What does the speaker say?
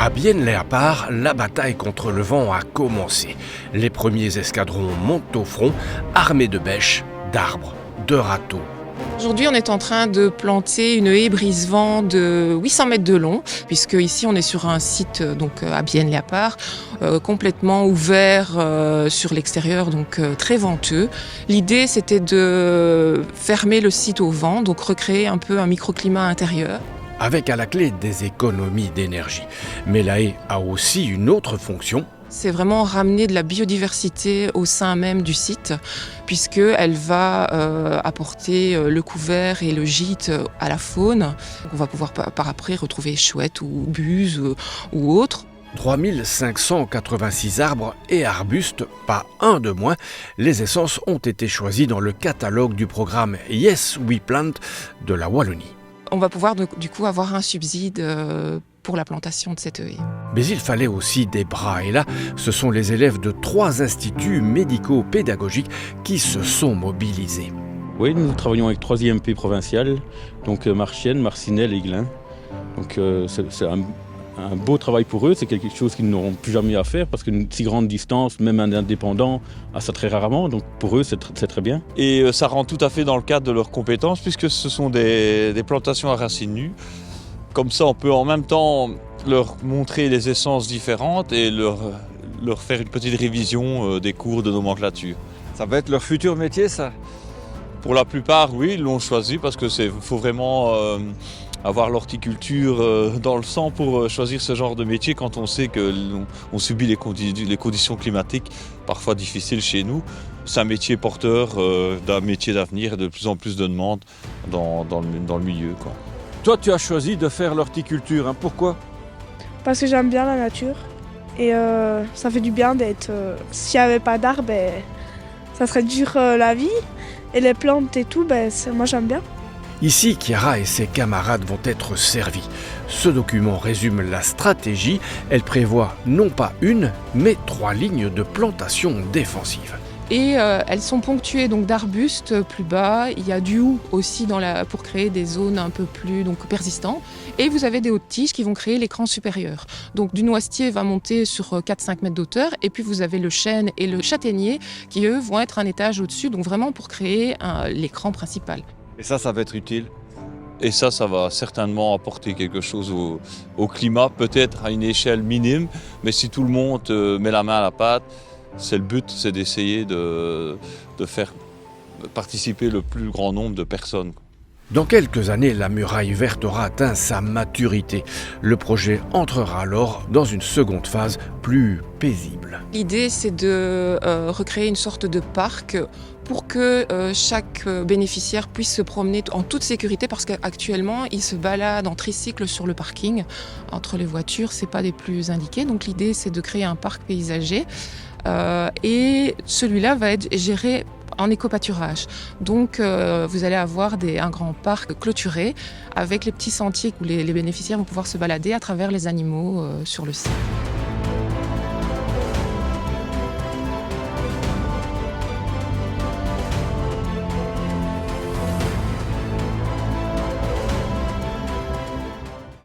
À Bienne-les-Apart, la bataille contre le vent a commencé. Les premiers escadrons montent au front, armés de bêches, d'arbres, de râteaux. Aujourd'hui, on est en train de planter une haie brise-vent de 800 mètres de long, puisque ici on est sur un site donc à Bienne-les-Apart, complètement ouvert sur l'extérieur, donc très venteux. L'idée, c'était de fermer le site au vent, donc recréer un peu un microclimat intérieur. Avec à la clé des économies d'énergie. Mais la haie a aussi une autre fonction. C'est vraiment ramener de la biodiversité au sein même du site, puisqu'elle va apporter le couvert et le gîte à la faune. On va pouvoir par après retrouver chouettes ou buses ou autres. 3586 arbres et arbustes, pas un de moins. Les essences ont été choisies dans le catalogue du programme Yes We Plant de la Wallonie. On va pouvoir du coup avoir un subside pour la plantation de cette haie. Mais il fallait aussi des bras. Et là, ce sont les élèves de 3 instituts médico-pédagogiques qui se sont mobilisés. Oui, nous travaillons avec 3 IMP provinciales, donc Marchiennes, Marcinelle et Glin. Donc c'est un beau travail pour eux, c'est quelque chose qu'ils n'auront plus jamais à faire parce qu'une si grande distance, même un indépendant, a ça très rarement, donc pour eux c'est très bien. Et ça rentre tout à fait dans le cadre de leurs compétences puisque ce sont des plantations à racines nues. Comme ça on peut en même temps leur montrer des essences différentes et leur faire une petite révision des cours de nomenclature. Ça va être leur futur métier, ça? Pour la plupart, oui, ils l'ont choisi parce que faut vraiment avoir l'horticulture dans le sang pour choisir ce genre de métier quand on sait qu'on subit les conditions climatiques parfois difficiles chez nous. C'est un métier porteur d'un métier d'avenir et de plus en plus de demandes dans le milieu, quoi. Toi, tu as choisi de faire l'horticulture, hein. Pourquoi? Parce que j'aime bien la nature et ça fait du bien d'être... S'il n'y avait pas d'arbres, ça serait dur la vie. Et les plantes et tout, moi j'aime bien. Ici, Chiara et ses camarades vont être servis. Ce document résume la stratégie. Elle prévoit non pas une, mais 3 lignes de plantation défensive. Et elles sont ponctuées donc d'arbustes plus bas. Il y a du houx aussi pour créer des zones un peu plus persistantes. Et vous avez des hautes tiges qui vont créer l'écran supérieur. Donc du noisetier va monter sur 4-5 mètres d'auteur. Et puis vous avez le chêne et le châtaignier qui eux vont être un étage au-dessus. Donc vraiment pour créer l'écran principal. Et ça va être utile. Et ça va certainement apporter quelque chose au climat, peut-être à une échelle minime. Mais si tout le monde met la main à la pâte, c'est le but, c'est d'essayer de faire participer le plus grand nombre de personnes. Dans quelques années, la muraille verte aura atteint sa maturité. Le projet entrera alors dans une seconde phase plus paisible. L'idée, c'est de recréer une sorte de parc pour que chaque bénéficiaire puisse se promener en toute sécurité parce qu'actuellement, ils se baladent en tricycle sur le parking. Entre les voitures, c'est pas des plus indiqués. Donc l'idée, c'est de créer un parc paysager. Et celui-là va être géré en éco-pâturage. Donc vous allez avoir un grand parc clôturé avec les petits sentiers où les bénéficiaires vont pouvoir se balader à travers les animaux sur le site.